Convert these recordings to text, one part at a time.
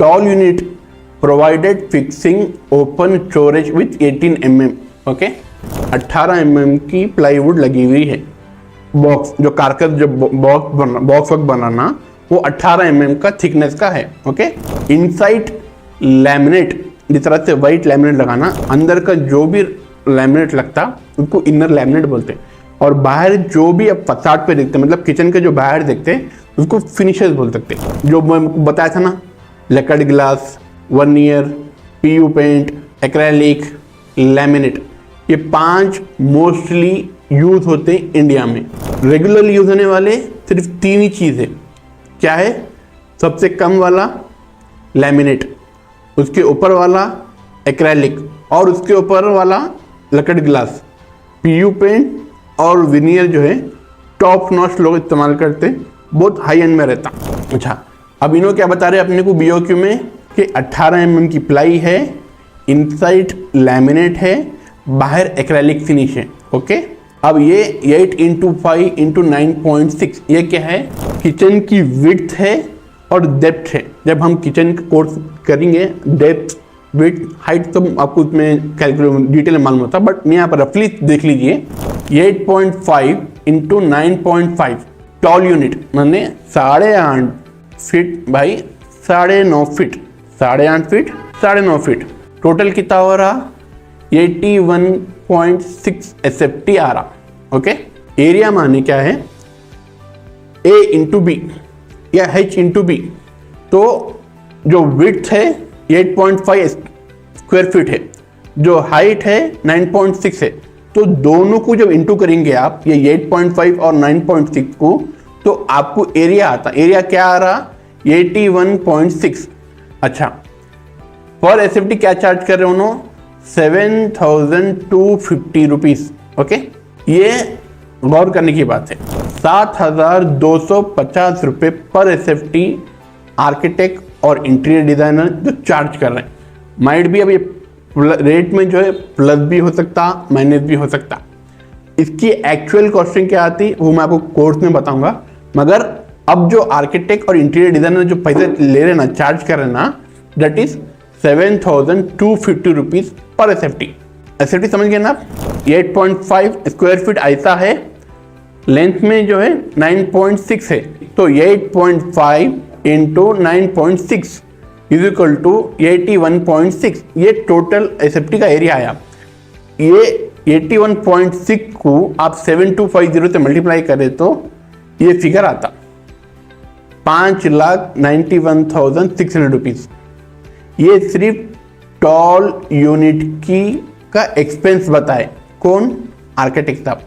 Toll unit provided fixing open storage with 18 mm। Okay, 18 mm की plywood लगी हुई है। बॉक्स जो कारकस जो बॉक्स बनाना वो 18 mm का थिकनेस का है। ओके, इनसाइड लैमिनेट, जिस तरह से वाइट लैमिनेट लगाना, अंदर का जो भी लैमिनेट लगता उसको इनर लैमिनेट बोलते हैं, और बाहर जो भी आप फसाड पे देखते हैं, मतलब किचन के जो बाहर देखते हैं उसको फिनिशर्स बोल सकते हैं। जो मैं बताया था ना, लकड़ glass, veneer, PU paint, acrylic, laminate, ये 5 मोस्टली यूज होते हैं इंडिया में। रेगुलरली यूज होने वाले सिर्फ 3 ही चीज़ है। क्या है? सबसे कम वाला लैमिनेट, उसके ऊपर वाला एक्रेलिक, और उसके ऊपर वाला लकड़ ग्लास। पीयू पेंट और विनियर जो है टॉप नॉच लोग इस्तेमाल करते हैं, बहुत हाई एंड में रहता। अच्छा, अब इन्हों क्या बता रहे हैं अपने को BOQ में कि 18 mm की प्लाई है, इनसाइड लैमिनेट है, बाहर एक्रेलिक फिनिश है। ओके, अब ये 8x5x9.6 ये क्या है? किचन की विड्थ है और डेप्थ है। जब हम किचन का कोर्स करेंगे, डेप्थ, विड्थ, हाइट तो आपको उसमें कैलकुलेट डिटेल में मालूम होता, बट यहाँ पर रफली देख लीजिए। 8.5x9.5 टॉल यूनिट माने 8.5 फीट भाई, 9.5 फीट, 8.5 फीट, 9.5 फीट। टोटल कितना हो रहा? 81.6 SFT आ रहा। ओके, एरिया माने क्या है? A इंटू बी या H इंटू बी। तो जो विड्थ है 8.5 स्क्वायर फीट है, जो हाइट है 9.6 है। तो दोनों को जब इंटू करेंगे आप, ये 8.5 और 9.6 को, तो आपको एरिया आता। एरिया क्या आ रहा? 81.6। अच्छा, पर SFT क्या चार्ज कर रहे हो उन्होंने? 7,250 रुपीज। ओके, ये गौर करने की बात है। 7,250 रुपये पर SFT आर्किटेक्ट और इंटीरियर डिजाइनर जो चार्ज कर रहे हैं। माइट भी अब ये रेट में जो है प्लस भी हो सकता, माइनस भी हो सकता। इसकी एक्चुअल कॉस्टिंग क्या आती वो मैं आपको कोर्स में बताऊंगा, मगर अब जो आर्किटेक्ट और इंटीरियर डिजाइनर जो पैसे ले रहे ना, चार्ज कर रहे ना, that is 7,250 rupees per SFT। SFT समझ गए ना आप? 8.5 स्क्वायर फीट ऐसा है, लेंथ में जो है 9.6 है, तो 8.5 इंटू 9.6 इज इक्वल टू 81.6। ये टोटल SFT का एरिया आया। ये 81.6 को आप 7250 से मल्टीप्लाई करें तो ये फिगर आता 5,91,600 रुपीज। ये सिर्फ टॉल यूनिट की का एक्सपेंस बताए कौन? आर्किटेक्ट साहब।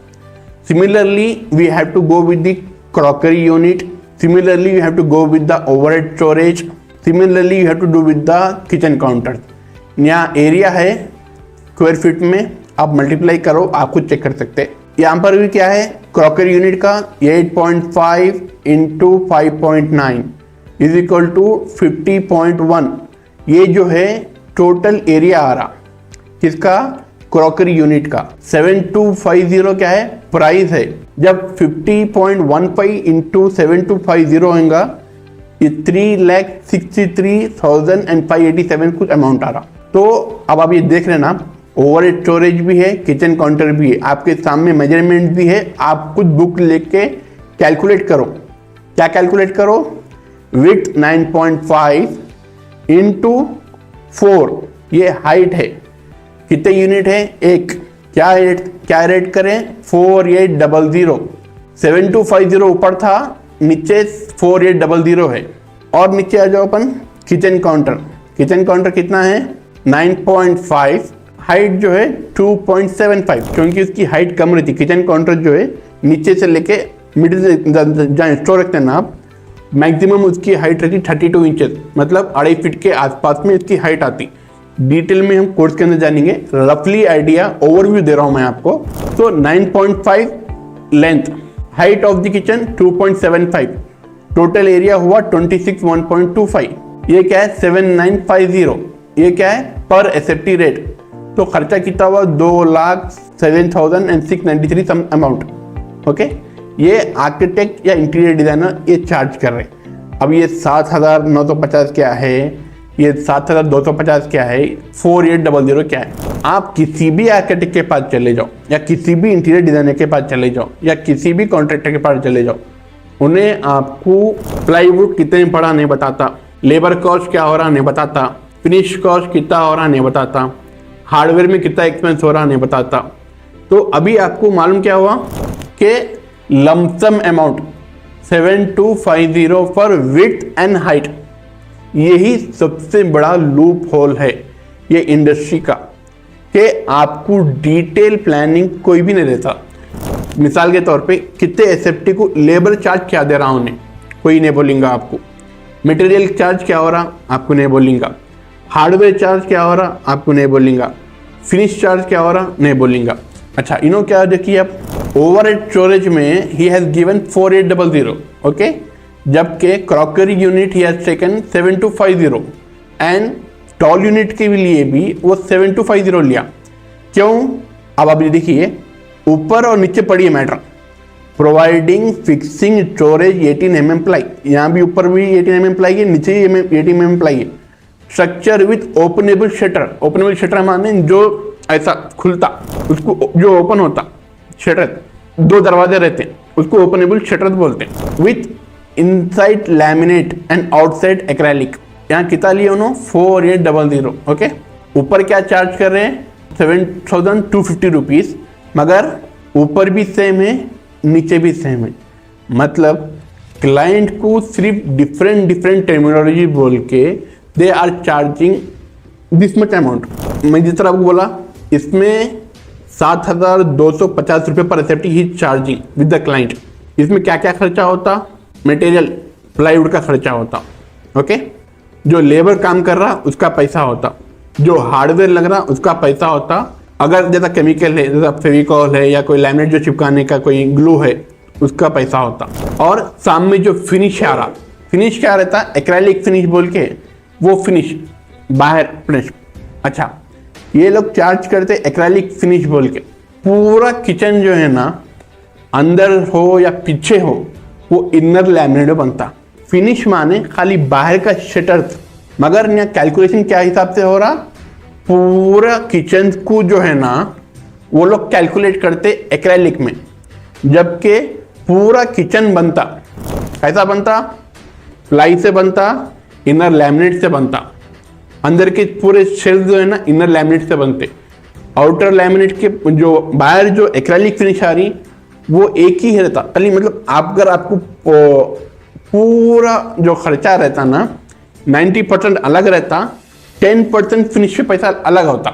Similarly we have to go with the crockery unit, similarly you have to go with the overhead storage, similarly you have to do with the kitchen counter. यहाँ area है square feet में, आप multiply करो, आप खुद check कर सकते हैं। यहाँ पर भी क्या है? क्रॉकरी यूनिट का 8.5 इंटू 5.9 इज इक्वल टू 50.1। ये जो है टोटल एरिया आ रहा किसका? क्रॉकरी यूनिट का। 7250 क्या है? प्राइस है। जब 50.15 इंटू 7250 होगा, ये 3,63,587 कुछ अमाउंट आ रहा। तो अब आप ये देख रहे हैं ना, ओवर स्टोरेज भी है, किचन काउंटर भी है, आपके सामने मेजरमेंट भी है। आप कुछ बुक लेके कैलकुलेट करो। क्या कैलकुलेट करो? विड्थ 9.5 इंटू 4, ये हाइट है। कितने यूनिट है? एक। क्या रेट करें? 4800। 7250 ऊपर था, नीचे 4800 है। और नीचे आ जाओ अपन, किचन काउंटर। किचन काउंटर कितना है? 9.5, हाइट जो है 2.75, क्योंकि उसकी हाइट कम रहती। किचन काउंटर जो है नीचे से लेके मिडिल से जहाँ स्टोर रखते हैं ना आप, मैक्सिमम उसकी हाइट रहती 32 इंचेस, मतलब 2.5 फीट के आसपास में इसकी हाइट आती। डिटेल में हम कोर्स के अंदर जानेंगे, रफली आइडिया ओवरव्यू दे रहा हूं मैं आपको। तो 9.5 length, height of the kitchen 2.75, total area हुआ 26,1.25। ये क्या है? 7,950। ये क्या है? पर SFT रेट। तो खर्चा कितना हुआ? 2,07,693 सम अमाउंट। ओके, ये आर्किटेक्ट या इंटीरियर डिजाइनर ये चार्ज कर रहे हैं। अब ये 7,950 क्या है, ये 7250 क्या है, 4800 क्या है। आप किसी भी आर्किटेक्ट के पास चले जाओ या किसी भी इंटीरियर डिजाइनर के पास चले जाओ या किसी भी कॉन्ट्रैक्टर के पास चले जाओ, उन्हें आपको प्लाईवुड कितने पड़ा नहीं बताता, लेबर कॉस्ट क्या हो रहा नहीं बताता, फिनिश कॉस्ट कितना हो रहा नहीं बताता, हार्डवेयर में कितना एक्सपेंस हो रहा नहीं बताता। तो अभी आपको मालूम क्या हुआ कि lump sum amount 7250 for width and height, यही सबसे बड़ा लूप होल है ये इंडस्ट्री का, कि आपको डिटेल प्लानिंग कोई भी नहीं देता। मिसाल के तौर पे कितने एसएफटी को लेबर चार्ज क्या दे रहा हूं उन्हें, कोई नहीं बोलेंगा आपको। मटेरियल चार्ज क्या हो रहा आपको नहीं बोलेंगा। हार्डवेयर चार्ज क्या हो रहा आपको नहीं बोलेंगा। फिनिश चार्ज क्या हो रहा नहीं बोलेंगा। अच्छा, इन्होंने क्या देखिए आप, ओवरहेड स्टोरेज में ही हैज गिवन 4800, ओके, जबकि crockery unit he has taken 7250 and tall unit के लिए भी वो 7250 लिया। क्यों? अब आप देखिए ऊपर और नीचे पढ़िए matter. Providing fixing storage 18 mm ply, यहाँ भी ऊपर भी 18 mm प्लाई है, नीचे 18 mm प्लाई है। Structure with openable shutter, openable shutter माने जो ऐसा खुलता, उसको जो ओपन होता शटर, 2 दरवाजे रहते हैं, उसको ओपनेबल शटर बोलते हैं। With inside laminate and outside acrylic, यहाँ कितना लिए उन्होंने 4800, ओके। ऊपर क्या चार्ज कर रहे हैं 7250 रुपीज, मगर ऊपर भी सेम है नीचे भी सेम है। मतलब क्लाइंट को सिर्फ डिफरेंट टर्मिनोलॉजी बोल के they are charging this much amount. मैं जिस तरह आपको बोला, इसमें 7250 रुपये पर एसएफटी ही चार्जिंग विद द क्लाइंट। इसमें क्या क्या खर्चा होता, मटेरियल प्लाईवुड का खर्चा होता, ओके, जो लेबर काम कर रहा उसका पैसा होता, जो हार्डवेयर लग रहा उसका पैसा होता, अगर जैसा केमिकल है, जैसा फेविकॉल है या कोई लैमिनेट जो चिपकाने का कोई ग्लू है उसका पैसा होता, और सामने जो फिनिश आ रहा, फिनिश क्या रहता है, एक्रेलिक फिनिश बोल के, वो फिनिश बाहर फिनिश। अच्छा, ये लोग चार्ज करते एक्रेलिक फिनिश बोल के। पूरा किचन जो है ना, अंदर हो या पीछे हो, वो इनर लैमिनेट बनता। फिनिश माने खाली बाहर का शटर, मगर यहाँ कैलकुलेशन क्या हिसाब से हो रहा, पूरा किचन को जो है ना वो लोग कैलकुलेट करते एक्रेलिक में, जबकि पूरा किचन बनता कैसा बनता, प्लाई से बनता, इनर लैमिनेट से बनता। अंदर के पूरे शेल्स जो है ना इनर लैमिनेट से बनते, आउटर लैमिनेट के जो बाहर जो एक्रेलिक फिनिश आ रही वो एक ही रहता खाली। मतलब आप अगर आपको पूरा जो खर्चा रहता ना 90% अलग रहता, 10% फिनिश पे पैसा अलग होता,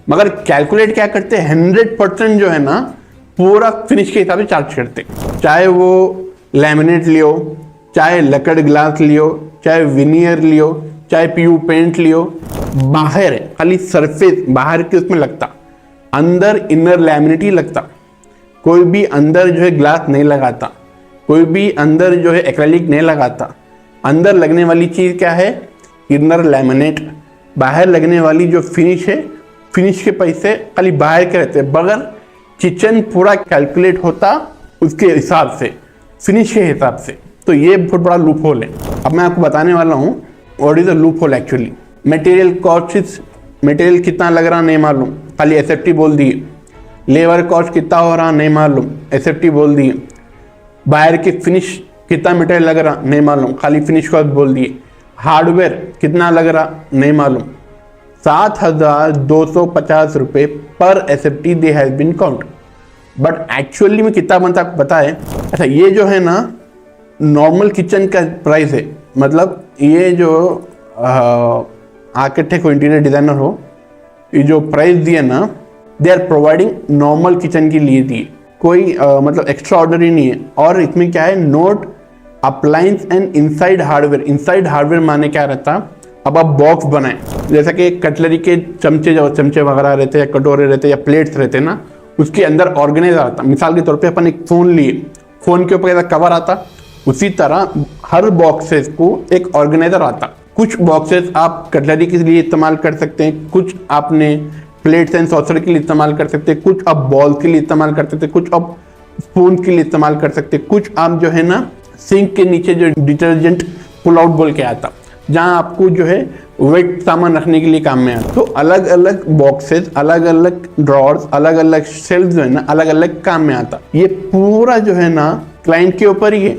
मगर कैलकुलेट क्या करते 100% जो है ना पूरा फिनिश के हिसाब से चार्ज करते। चाहे वो लैमिनेट लियो, चाहे लकड़ ग्लास लियो, चाहे विनियर लियो, चाहे पीयू पेंट लियो, बाहर है खाली सरफेस बाहर के उसमें लगता, अंदर इनर लैमिनेट ही लगता। कोई भी अंदर जो है ग्लास नहीं लगाता, कोई भी अंदर जो है एक्रेलिक नहीं लगाता। अंदर लगने वाली चीज़ क्या है, इनर लैमिनेट। बाहर लगने वाली जो फिनिश है, फिनिश के पैसे खाली बाहर के रहते हैं, मगर किचन पूरा कैलकुलेट होता उसके हिसाब से, फिनिश के हिसाब से। तो ये बहुत बड़ा लूप होल है। अब मैं आपको बताने वाला हूँ what is the loop hole actually. Material cost, material कितना लग रहा नहीं मालूम, खाली एसएफटी बोल दिए। लेबर कॉस्ट कितना हो रहा नहीं मालूम, एसएफटी बोल दिए। बाहर की फिनिश कितना मटेरियल लग रहा नहीं मालूम, खाली फिनिश कॉस्ट बोल दिए। हार्डवेयर कितना लग रहा नहीं मालूम। 7250 रुपये पर SFT they has been count, but actually में कितना बनता आपको पता है? अच्छा, ये जो है ना नॉर्मल किचन का प्राइस है। मतलब ये जो आर्किटेक्ट हो, इंटीरियर डिजाइनर हो, ये जो प्राइस दिए ना, they are providing normal kitchen के लिए दिए, कोई मतलब एक्स्ट्रा ऑर्डनरी नहीं है। और इसमें क्या है, note appliance and inside hardware. Inside hardware माने क्या रहता, अब आप बॉक्स बनाए, जैसा कि कटलरी के चमचे जो चमचे वगैरह रहते हैं, या कटोरे रहते हैं, या प्लेट्स रहते हैं ना, उसके अंदर ऑर्गेनाइजर आता। मिसाल के तौर पे अपन एक फ़ोन लिए, फ़ोन के ऊपर ऐसा कवर आता, उसी तरह हर बॉक्सेस को एक ऑर्गेनाइजर आता। कुछ बॉक्सेस आप कटलरी के लिए इस्तेमाल कर सकते हैं, कुछ आपने प्लेट्स एंड सॉसर के लिए इस्तेमाल कर सकते हैं, कुछ आप बॉल के लिए इस्तेमाल कर सकते हैं, कुछ आप स्पून के लिए इस्तेमाल कर सकते हैं, कुछ आप जो है ना सिंक के नीचे जो डिटर्जेंट पुल आउट बोल के आता, जहाँ आपको जो है वेट सामान रखने के लिए काम में आता। तो अलग अलग बॉक्सेस, अलग अलग ड्रॉर्स, अलग अलग शेल्फ जो है ना, अलग अलग काम में आता। ये पूरा जो है ना क्लाइंट के ऊपर ही है।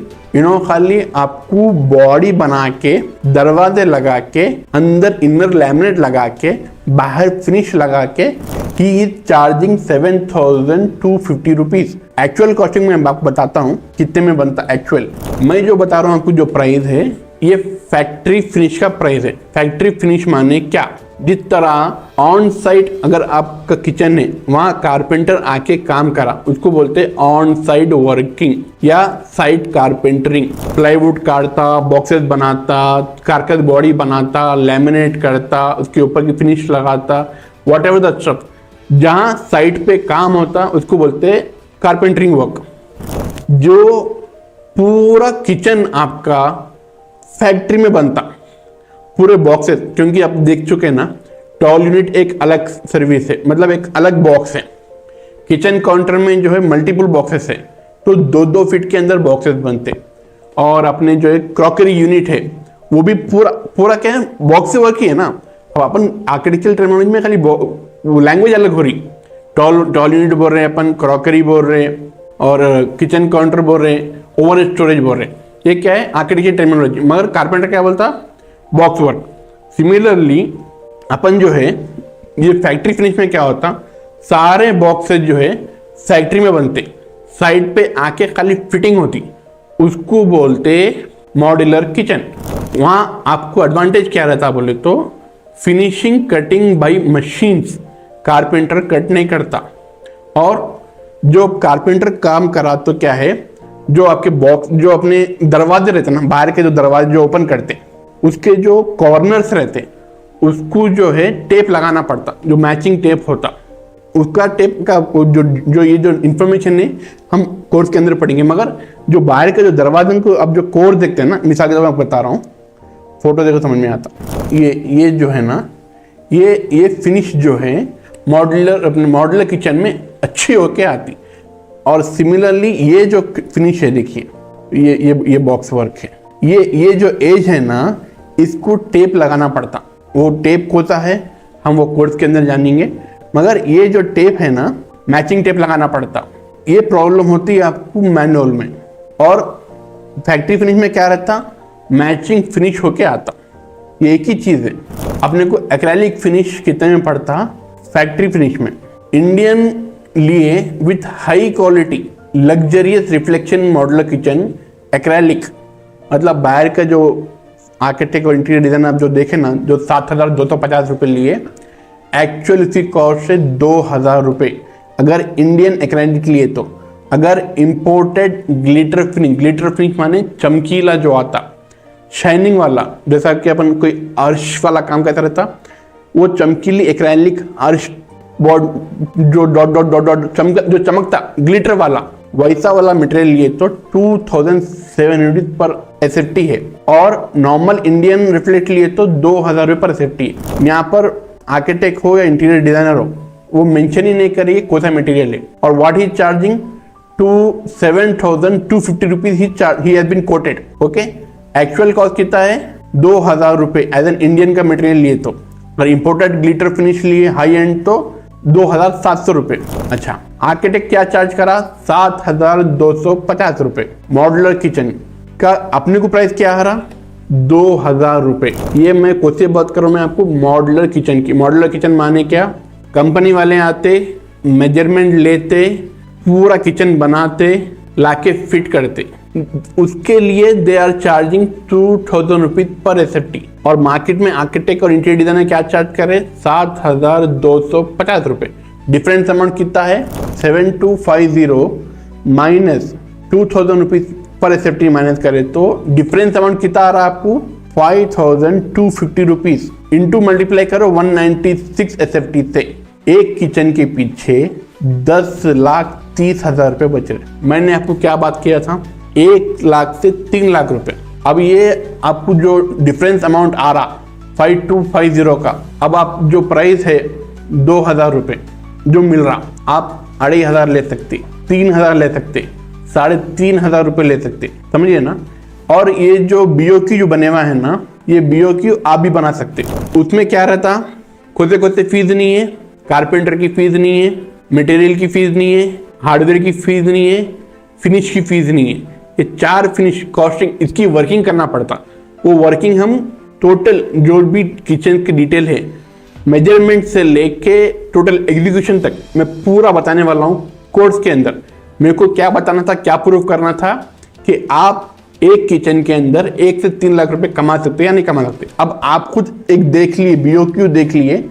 खाली आपको बॉडी बना के, दरवाजे लगा के, अंदर इनर लैमिनेट लगा के, बाहर फिनिश लगा के, he is charging 7,250 rupees. Actual costing में आपको बताता हूँ कितने में बनता एक्चुअल। मैं जो बता रहा हूँ आपको जो प्राइस है, ये फैक्ट्री फिनिश का प्राइस है। फैक्ट्री फिनिश माने क्या? जिस तरह ऑन साइट अगर आपका किचन है, वहां कारपेंटर आके काम करा, उसको बोलते हैं ऑन साइट वर्किंग या साइट कारपेंटरिंग। प्लाईवुड काटता, बॉक्सेस बनाता, कारकस बॉडी बनाता, लैमिनेट करता, उसके ऊपर की फिनिश लगाता, वॉट एवर द स्टफ, जहां साइट पे काम होता उसको बोलते हैं कारपेंटरिंग वर्क। जो पूरा किचन आपका फैक्ट्री में बनता, पूरे बॉक्सेस, क्योंकि आप देख चुके ना, टॉल यूनिट एक अलग सर्विस है, मतलब एक अलग बॉक्स है। किचन काउंटर में जो है मल्टीपल बॉक्सेस है, तो 2-2 फीट के अंदर बॉक्सेस बनते। और अपने जो है क्रॉकरी यूनिट है, वो भी पूरा क्या है, बॉक्स से वर्क ही है ना। अब अपन आर्किटेक्चरल टर्मिनोलॉजी में खाली लैंग्वेज अलग हो रही। टॉल यूनिट बोल रहे हैं अपन, क्रॉकरी बोल रहे हैं, और किचन काउंटर बोल रहे हैं, ओवर स्टोरेज बोल रहे हैं। ये क्या है, आर्किटेक्चरल टर्मिनोलॉजी। मगर कारपेंटर क्या बोलता? Box work. सिमिलरली अपन जो है, ये फैक्ट्री फिनिश में क्या होता, सारे बॉक्सेस जो है फैक्ट्री में बनते, साइड पे आके खाली फिटिंग होती, उसको बोलते मॉड्यूलर किचन। वहां आपको एडवांटेज क्या रहता बोले तो, finishing cutting by machines, carpenter cut नहीं करता। और जो कारपेंटर काम करा तो क्या है, जो आपके बॉक्स, जो अपने दरवाजे रहते ना, बाहर के जो दरवाजे जो ओपन करते, उसके जो कॉर्नर्स रहते, उसको जो है टेप लगाना पड़ता, जो मैचिंग टेप होता। उसका टेप का जो ये जो इंफॉर्मेशन है हम कोर्स के अंदर पढ़ेंगे। मगर जो बाहर के जो दरवाजे को आप जो कोर देखते हैं ना, मिसाल के तौर पर मैं बता रहा हूँ, फोटो देखो समझ में आता। ये जो है ना, ये फिनिश जो है मॉड्यूलर, अपने मॉड्यूलर किचन में अच्छी होके आती। और सिमिलरली ये जो फिनिश है, देखिए ये बॉक्स वर्क है, ये जो एज है ना, इसको टेप लगाना पड़ता। वो टेप होता है, हम वो कोर्स के अंदर जानेंगे। मगर ये जो टेप है ना, मैचिंग टेप लगाना पड़ता। ये प्रॉब्लम होती है आपको मैनुअल में। और फैक्ट्री फिनिश में क्या रहता, मैचिंग फिनिश होके आता। ये एक ही चीज है। अपने को एक्रेलिक फिनिश कितने में पड़ता, फैक्ट्री फिनिश में। इंडियन लिए with high quality luxurious reflection modular kitchen acrylic, मतलब बाहर का जो आर्किटेक्ट और इंटीरियर डिजाइन आप जो देखे ना, जो 7,250 रुपये लिए, एक्चुअल इसकी कॉस्ट है 2,000 रुपये अगर इंडियन एक्रेलिक लिए तो। अगर इंपोर्टेड ग्लिटर फिनिश माने चमकीला जो आता, शाइनिंग वाला, जैसा कि अपन कोई अर्श वाला काम करता रहता, वो चमकीली एक्रेलिक अर्श बोर्ड जो डॉट जो चमकता ग्लिटर वाला, वैसा वाला मटेरियल लिए तो 2,700 पर एसएफटी है। और नॉर्मल इंडियन रिफ्लेक्ट लिए तो 2,000 रुपये पर एसएफटी है। यहाँ पर आर्किटेक्ट हो या इंटीरियर डिजाइनर हो, वो मेंशन ही नहीं करिए कौन सा मटेरियल है। और what he charging to 7,250 rupees he has been quoted. Okay, actual cost कितना है, 2,000 रुपये एज एन इंडियन का मटेरियल लिए तो। अगर इंपोर्टेड ग्लिटर फिनिश लिए हाई एंड तो 2,700 रुपये। अच्छा, आर्किटेक्ट क्या चार्ज करा, 7,250 रुपये। मॉड्यूलर किचन का अपने को प्राइस क्या आ रहा, 2,000 रुपये। ये मैं कौन सी बात कर रहा हूँ मैं आपको, मॉड्यूलर किचन की। मॉड्यूलर किचन माने क्या, कंपनी वाले आते, मेजरमेंट लेते, पूरा किचन बनाते, लाके फिट करते, उसके लिए दे आर चार्जिंग 2,000 रुपीज पर एसएफटी। और मार्केट में आर्किटेक्ट और इंटीरियर डिजाइनर क्या चार्ज करे, 7,250 रुपये। डिफरेंस अमाउंट कितना है, 7,250 माइनस 2,000 रुपीज पर एसएफटी माइनस करे तो डिफरेंस अमाउंट कितना आ रहा है आपको, 5,250 रुपीज इंटू मल्टीप्लाई करो 196 एसएफटी से। एक किचन के पीछे 10,30,000 रुपये बच रहे। मैंने आपको क्या बात किया था, 1 लाख से 3 लाख रुपए। अब ये आपको जो डिफरेंस अमाउंट आ रहा 5,250 का, अब आप जो प्राइस है 2,000 रुपये जो मिल रहा, आप 2,500 ले सकते, 3,000 ले सकते, 3,500 रुपये ले सकते, समझिए ना। और ये जो बीओक्यू जो बने हुआ है ना, ये BOQ आप भी बना सकते हो। उसमें क्या रहता, खुद से फीस नहीं है, कारपेंटर की फीस नहीं है, मटेरियल की फीस नहीं है, हार्डवेयर की फीस नहीं है, फिनिश की फीस नहीं है। ये 4 फिनिश कॉस्टिंग, इसकी वर्किंग करना पड़ता। वो वर्किंग हम टोटल जो भी किचन की डिटेल है, मेजरमेंट से लेके टोटल एग्जीक्यूशन तक मैं पूरा बताने वाला हूँ कोर्स के अंदर। मेरे को क्या बताना था, क्या प्रूव करना था कि आप एक किचन के अंदर 1 से 3 लाख रुपए कमा सकते या नहीं कमा सकते। अब आप खुद एक देख लिए, BOQ देख लिए,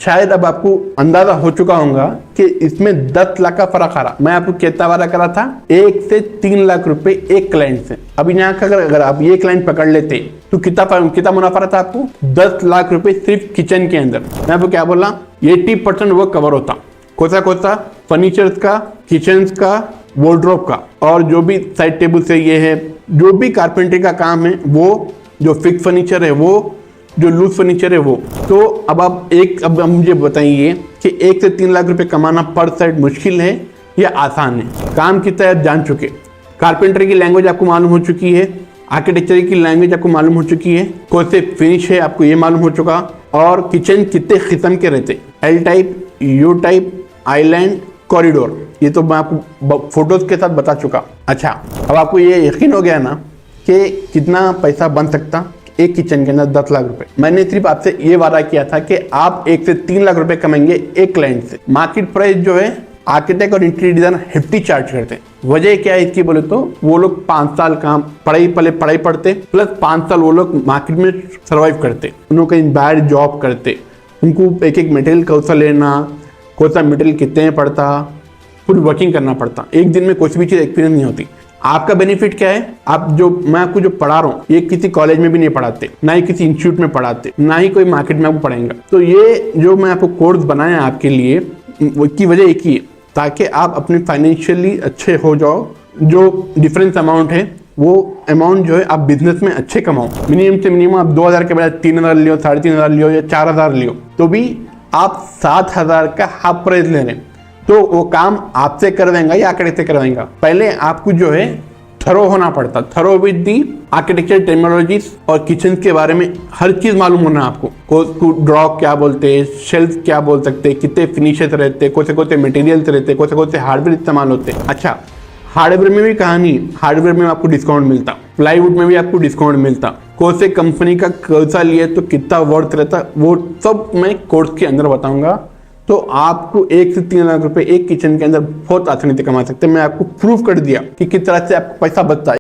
शायद अब आपको अंदाजा हो चुका होगा कि इसमें 10 लाख का फर्क आ रहा। मैं आपको कितना वादा करा था, 1 से 3 लाख रुपए एक क्लाइंट से। अब यहाँ का अगर आप ये क्लाइंट पकड़ लेते तो कितना मुनाफा रहता आपको, 10 लाख रुपए सिर्फ किचन के अंदर। मैं आपको क्या बोला, 80% वो कवर होता। कौन सा फर्नीचर्स का, किचन का, वार्डरोब का, और जो भी साइड टेबल से ये है, जो भी कारपेंटरी का काम है, वो जो फिक्स फर्नीचर है वो, जो लूज फर्नीचर है वो। तो अब अब मुझे बताइए कि 1 से 3 लाख रुपए कमाना पर साइड मुश्किल है या आसान है। काम कितना है आप जान चुके, कारपेंटरी की लैंग्वेज आपको मालूम हो चुकी है, आर्किटेक्चर की लैंग्वेज आपको मालूम हो चुकी है, कौन से फिनिश है आपको ये मालूम हो चुका, और किचन कितने किस्म के रहते, L type, U type, island, corridor, ये तो मैं आपको फोटोज के साथ बता चुका। अच्छा, अब आपको ये यकीन हो गया ना कि कितना पैसा बन सकता एक किचन के अंदर 10 लाख रुपए। मैंने सिर्फ आपसे ये वादा किया था कि आप 1 से 3 लाख रुपए कमाएंगे एक क्लाइंट से। मार्केट प्राइस जो है आर्किटेक्ट और इंटीरियर डिजाइनर हेफ्टी चार्ज करते हैं। वजह क्या है इसकी बोले तो, वो लोग 5 साल काम पढ़ाई पढ़ते, प्लस 5 साल वो लोग मार्केट में सर्वाइव करते, उन्होंने कहीं बाहर जॉब करते, उनको एक मटेरियल कौन सा लेना, कौन सा मटेरियल कितने में पड़ता, पूरी वर्किंग करना पड़ता। एक दिन में कुछ भी चीज़ एक्सपीरियंस नहीं होती। आपका बेनिफिट क्या है, मैं आपको जो पढ़ा रहा हूँ ये किसी कॉलेज में भी नहीं पढ़ाते, ना ही किसी इंस्टीट्यूट में पढ़ाते, ना ही कोई मार्केट में आपको पढ़ाएंगा। तो ये जो मैं आपको कोर्स बनाया आपके लिए, की वजह एक ही है, ताकि आप अपने फाइनेंशियली अच्छे हो जाओ। जो डिफरेंस अमाउंट है वो अमाउंट जो है आप बिजनेस में अच्छे कमाओ। मिनिमम से मिनिमम आप 2000 के बजाय 3000 लियो, 3500 लियो या 4000 लियो, तो भी आप 7000 का हाफ प्राइस ले रहे हैं। तो वो काम आपसे करवाएंगा या आर्किटेक्ट से करवाएंगा, पहले आपको जो है थरो होना पड़ता, thorough with the architecture technologies और किचन के बारे में हर चीज मालूम होना आपको। ड्रॉ क्या बोलते हैं, शेल्फ क्या बोल सकते हैं, कितने फिनिशेस रहते, कौन से मटेरियल्स रहते, कौन से हार्डवेयर इस्तेमाल होते। अच्छा, हार्डवेयर में भी कहानी, हार्डवेयर में आपको डिस्काउंट मिलता, प्लाईवुड में भी आपको डिस्काउंट मिलता, कौन से कंपनी का कर्जा लिए तो कितना वर्थ रहता, वो सब मैं कोर्स के अंदर बताऊंगा। तो आपको 1 से 3 लाख रुपए एक किचन के अंदर बहुत आसानी से कमा सकते हैं। मैं आपको प्रूफ कर दिया कि किस तरह से आपको पैसा बचता है।